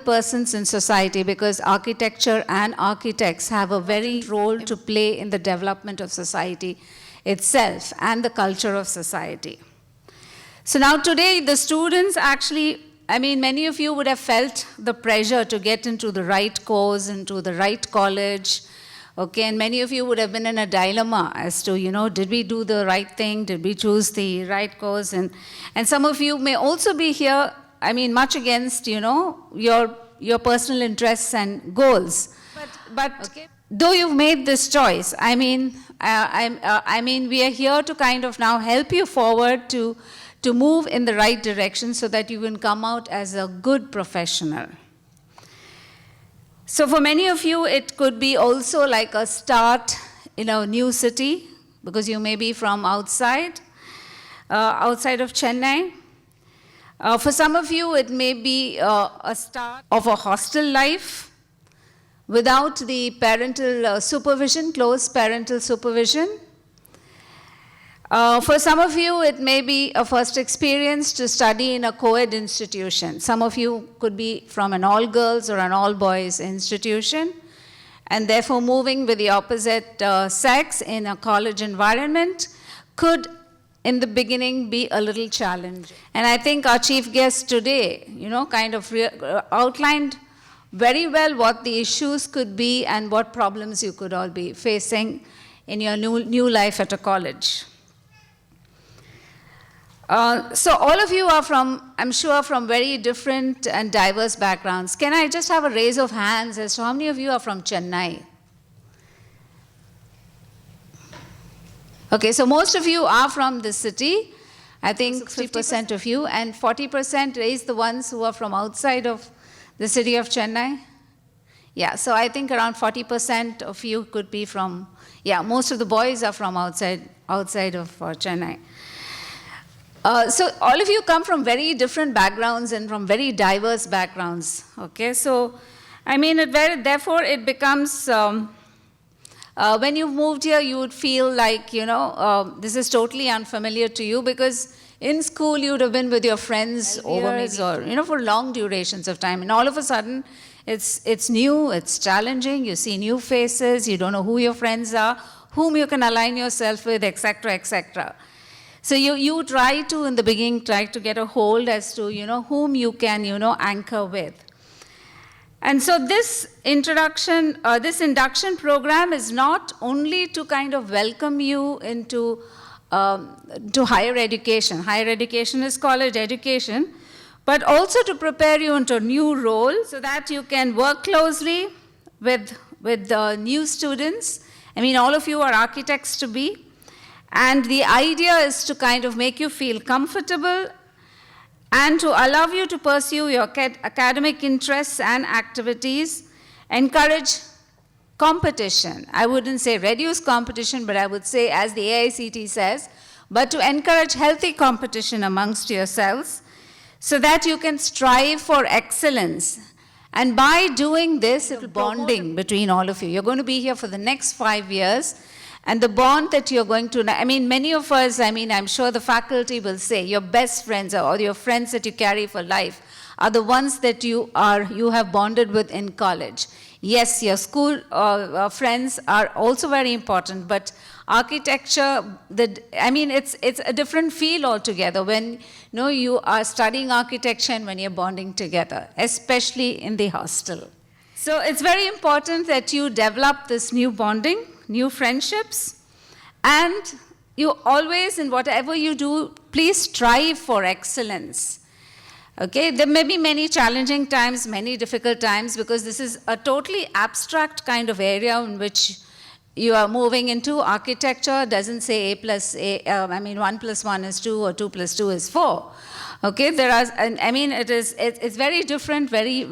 persons in society, because architecture and architects have a very role to play in the development of society itself and the culture of society. So now today the students actually, many of you would have felt the pressure to get into the right course, into the right college, okay, and many of you would have been in a dilemma as to, did we do the right thing, did we choose the right course, and some of you may also be here, much against, your personal interests and goals. But okay, though you've made this choice, we are here to kind of now help you forward to move in the right direction so that you can come out as a good professional. So for many of you, it could be also like a start in a new city, because you may be from outside of Chennai. For some of you, it may be a start of a hostel life without the parental supervision, close parental supervision. For some of you, it may be a first experience to study in a co-ed institution. Some of you could be from an all-girls or an all-boys institution, and therefore moving with the opposite sex in a college environment could, in the beginning, be a little challenging. And I think our chief guest today, outlined very well what the issues could be and what problems you could all be facing in your new life at a college. So all of you are from, I'm sure, from very different and diverse backgrounds. Can I just have a raise of hands as to how many of you are from Chennai? Okay, so most of you are from this city. I think 50% of you, and 40% is the ones who are from outside of the city of Chennai. Yeah, so I think around 40% of you could be from, yeah, most of the boys are from outside of Chennai. So all of you come from very different backgrounds and from very diverse backgrounds, okay? So, I mean, therefore it becomes, when you moved here, you would feel like, you know, this is totally unfamiliar to you, because in school you would have been with your friends over years or, you know, for long durations of time. And all of a sudden, it's new, it's challenging, you see new faces, you don't know who your friends are, whom you can align yourself with, etc., etc. So you try to, in the beginning, try to get a hold as to, you know, whom you can, you know, anchor with. And so this induction program is not only to kind of welcome you into to higher education. Higher education is college education, but also to prepare you into a new role so that you can work closely with new students. I mean, all of you are architects to be, and the idea is to kind of make you feel comfortable and to allow you to pursue your academic interests and activities, encourage competition. I wouldn't say reduce competition, but I would say, as the AICT says, but to encourage healthy competition amongst yourselves so that you can strive for excellence. And by doing this, it's bonding between all of you. You're going to be here for the next 5 years. And the bond that you're going to, I mean, many of us, I mean, I'm sure the faculty will say, your best friends or your friends that you carry for life are the ones that you have bonded with in college. Yes, your school friends are also very important, but architecture, I mean, it's a different feel altogether when, you know, you are studying architecture and when you're bonding together, especially in the hostel. So it's very important that you develop this new bonding, new friendships, and you always, in whatever you do, please strive for excellence. Okay, there may be many challenging times, many difficult times, because this is a totally abstract kind of area in which you are moving into. Architecture doesn't say I mean, 1 + 1 is 2 or 2 + 2 is 4. Okay, I mean, it's very different, very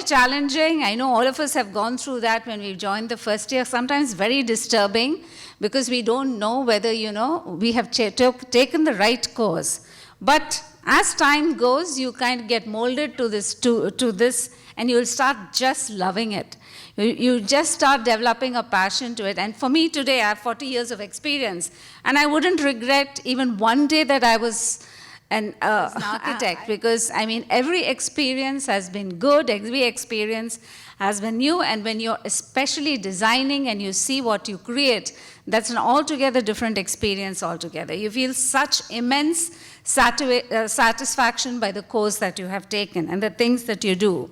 challenging. I know all of us have gone through that when we joined the first year. Sometimes very disturbing, because we don't know whether, you know, we have taken the right course. But as time goes, you kind of get molded to this, and you'll start just loving it. You just start developing a passion to it. And for me today, I have 40 years of experience, and I wouldn't regret even one day that I was an architect, because, I mean, every experience has been good, every experience has been new, and when you're especially designing and you see what you create, that's an altogether different experience altogether. You feel such immense satisfaction by the course that you have taken and the things that you do.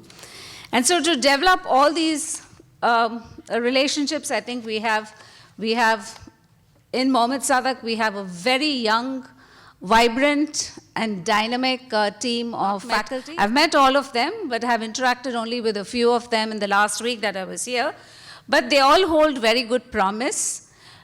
And so to develop all these relationships, I think we have in Mohammed Sadak, we have a very young, vibrant and dynamic team of faculty. I've met all of them, but have interacted only with a few of them in the last week that I was here. But they all hold very good promise.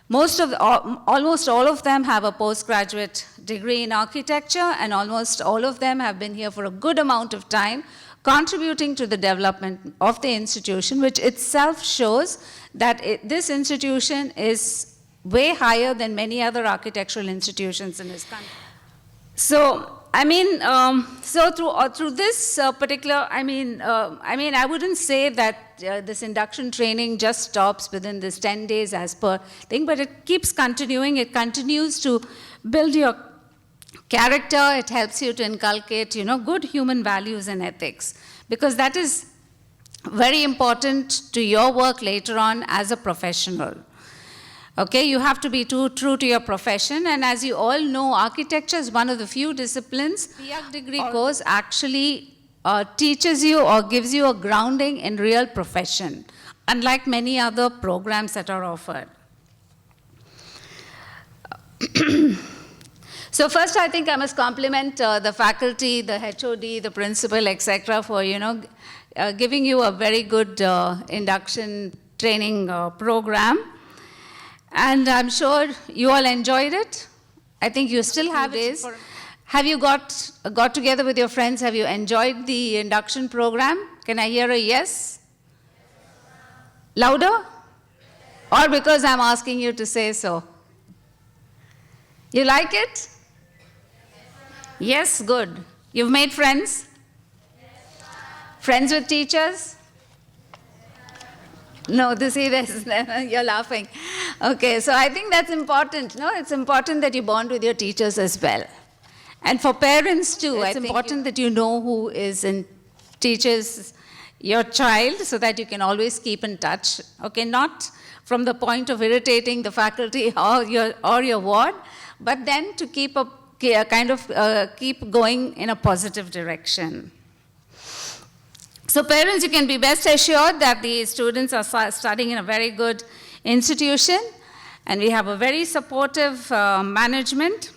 Almost all of them have a postgraduate degree in architecture, and almost all of them have been here for a good amount of time, contributing to the development of the institution, which itself shows that this institution is way higher than many other architectural institutions in this country. So, I mean, through this particular, I mean, I wouldn't say that this induction training just stops within this 10 days as per thing, but it keeps continuing. It continues to build your character. It helps you to inculcate, you know, good human values and ethics, because that is very important to your work later on as a professional. Okay, you have to be true to your profession, and as you all know, architecture is one of the few disciplines. PhD degree course actually teaches you or gives you a grounding in real profession, unlike many other programs that are offered. So first, I think I must compliment the faculty, the HOD, the principal, etc., for giving you a very good induction training program. And I'm sure you all enjoyed it. I think you still have it. Have you got together with your friends? Have you enjoyed the induction program? Can I hear a yes? Louder? Or because I'm asking you to say so? You like it? Yes, good. You've made friends? Friends with teachers? No, you're laughing. Okay, so I think that's important. No, it's important that you bond with your teachers as well. And for parents too, it's important that you know who teaches your child so that you can always keep in touch. Okay, not from the point of irritating the faculty or your ward, but then to keep going in a positive direction. So parents, you can be best assured that the students are studying in a very good institution, and we have a very supportive management.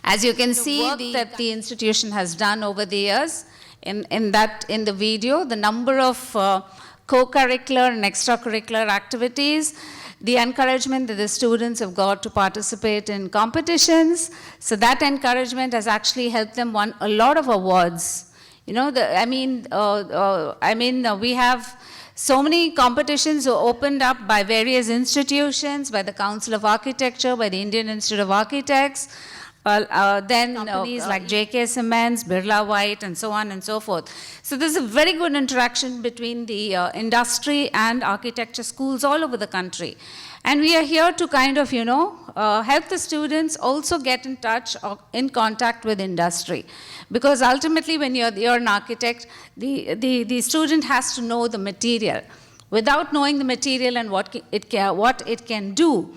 As you can see, the work that the institution has done over the years, in the video, the number of co-curricular and extracurricular activities, the encouragement that the students have got to participate in competitions. So that encouragement has actually helped them win a lot of awards. We have so many competitions opened up by various institutions, by the Council of Architecture, by the Indian Institute of Architects, then companies like JK Cements, Birla White, and so on and so forth. So there's a very good interaction between the industry and architecture schools all over the country. And we are here to help the students also get in touch or in contact with industry. Because ultimately, when you're an architect, the student has to know the material. Without knowing the material and what it can do,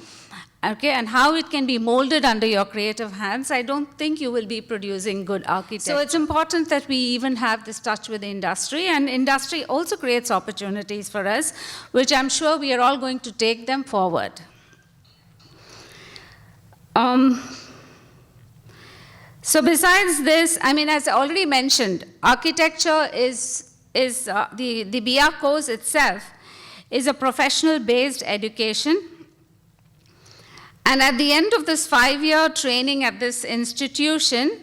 okay, and how it can be molded under your creative hands, I don't think you will be producing good architecture. So it's important that we even have this touch with the industry, and industry also creates opportunities for us, which I'm sure we are all going to take them forward. So besides this, as I already mentioned, architecture is the BA course itself is a professional-based education. And at the end of this 5-year training at this institution,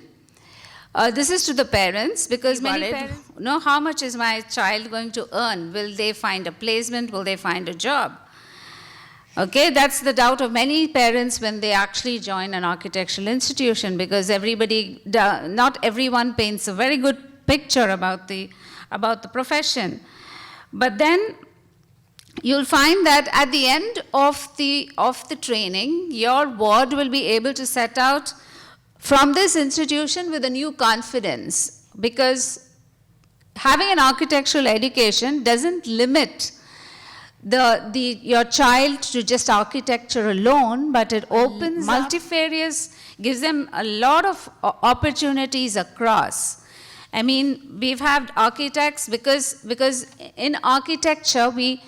this is to the parents, because many parents know, how much is my child going to earn? Will they find a placement? Will they find a job? Okay, that's the doubt of many parents when they actually join an architectural institution, because not everyone paints a very good picture about the profession. But then you'll find that at the end of the training, your ward will be able to set out from this institution with a new confidence, because having an architectural education doesn't limit your child to just architecture alone, but it opens multifarious, gives them a lot of opportunities across. We've had architects, because in architecture we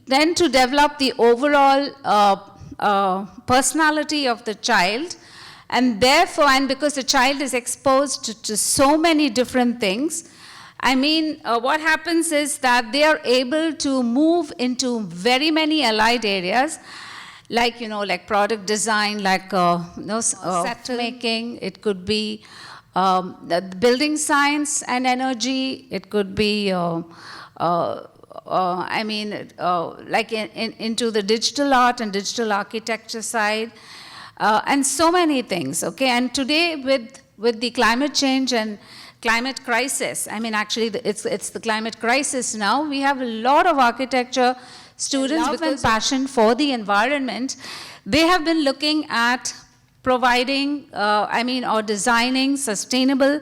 tend to develop the overall personality of the child, and therefore, and because the child is exposed to so many different things, what happens is that they are able to move into very many allied areas, like product design, like set making. It could be building science and energy. It could be into the digital art and digital architecture side, and so many things. Okay, and today with the climate change and climate crisis, it's the climate crisis now. We have a lot of architecture students with passion for the environment. They have been looking at providing, or designing sustainable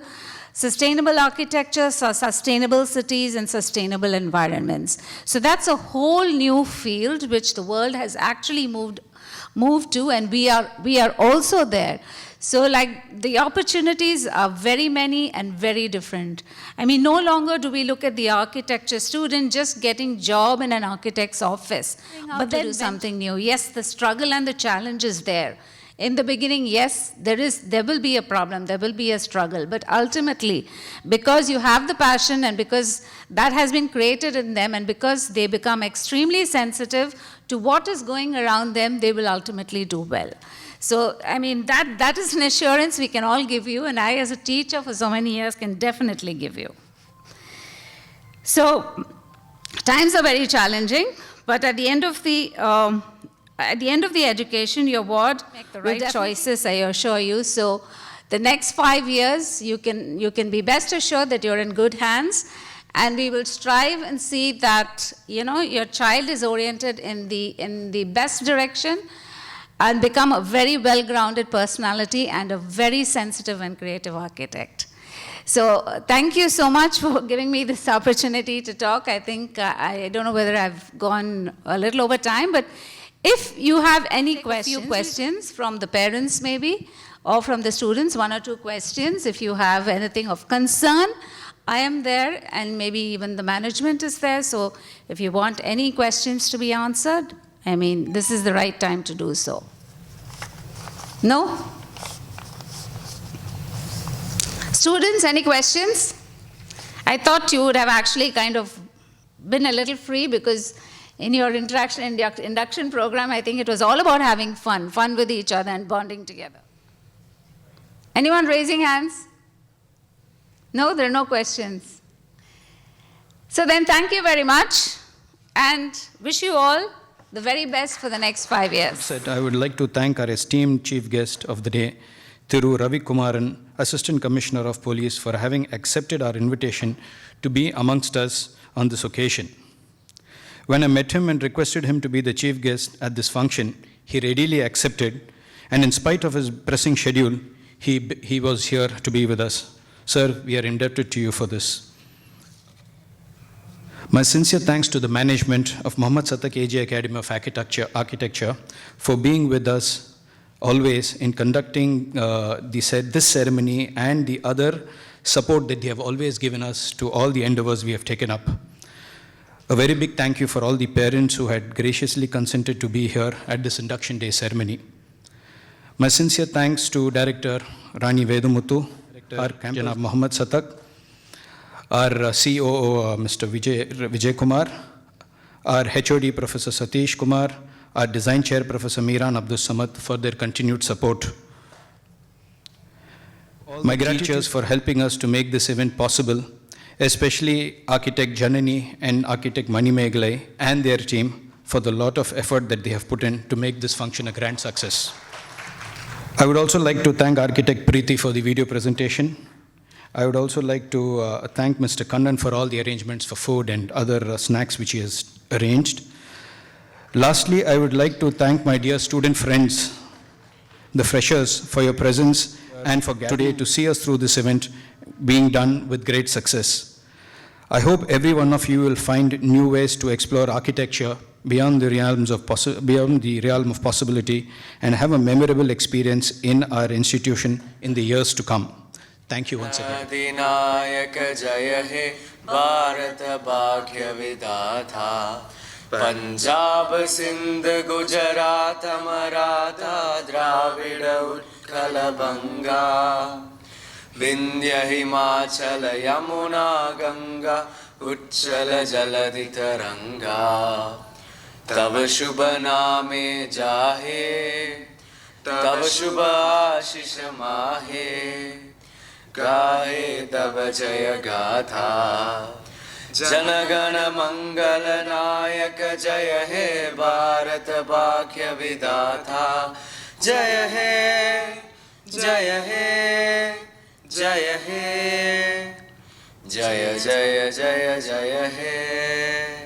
architecture, sustainable cities, and sustainable environments. So that's a whole new field which the world has actually moved to, and we are also there. So like the opportunities are very many and very different. I mean, no longer do we look at the architecture student just getting job in an architect's office, but to do something new. Yes, the struggle and the challenge is there. In the beginning, yes, there will be a problem, there will be a struggle, but ultimately, because you have the passion and because that has been created in them and because they become extremely sensitive to what is going around them, they will ultimately do well. So, I mean, that is an assurance we can all give you, and I as a teacher for so many years can definitely give you. So, times are very challenging, but at the end of the education, your ward make the right choices, I assure you. So the next 5 years, you can be best assured that you're in good hands, and we will strive and see that, you know, your child is oriented in the best direction and become a very well-grounded personality and a very sensitive and creative architect. So thank you so much for giving me this opportunity to talk. I think, I don't know whether I've gone a little over time, but if you have any questions from the parents maybe, or from the students, 1 or 2 questions, if you have anything of concern, I am there, and maybe even the management is there, so if you want any questions to be answered, I mean, this is the right time to do so. No? Students, any questions? I thought you would have actually kind of been a little free, because in your induction program, I think it was all about having fun with each other and bonding together. Anyone raising hands? No, there are no questions. So then thank you very much, and wish you all the very best for the next 5 years. I would like to thank our esteemed chief guest of the day, Thiru Ravikumaran, Assistant Commissioner of Police, for having accepted our invitation to be amongst us on this occasion. When I met him and requested him to be the chief guest at this function, he readily accepted, and in spite of his pressing schedule, he was here to be with us. Sir, we are indebted to you for this. My sincere thanks to the management of Mohammed Satak AJ Academy of Architecture for being with us always in conducting this ceremony and the other support that they have always given us to all the endeavors we have taken up. A very big thank you for all the parents who had graciously consented to be here at this induction day ceremony. My sincere thanks to Director Rani Vedamuthu, our Janab Mohammed Satak, our COO Mr. Vijay Kumar, our HOD Professor Satish Kumar, our Design Chair Professor Miran Abdul Samad for their continued support. My gratitude for helping us to make this event possible, especially Architect Janani and Architect Mani Meglai and their team for the lot of effort that they have put in to make this function a grand success. I would also like to thank Architect Preeti for the video presentation. I would also like to thank Mr. Kannan for all the arrangements for food and other snacks which he has arranged. Lastly, I would like to thank my dear student friends, the freshers, for your presence and for today to see us through this event being done with great success. I hope every one of you will find new ways to explore architecture beyond the realm of possibility and have a memorable experience in our institution in the years to come. Thank you once again. Adinayaka Jaya He Bharat Bhagya Vidatha Punjab Sindh Gujarat Maratha Dravida Utkala Banga Vindhya Himachala Yamuna Ganga Uchchala Jaladhi Taranga Tav Shubha Name Jahe Tav Shubha Ashish Mahe Gahe Tav Jaya Gatha Janagana Mangala Nayaka Jaya He Bharat Bhagya Vidatha Jaya He Jaya He Jaya He Jaya Jaya Jaya Jaya He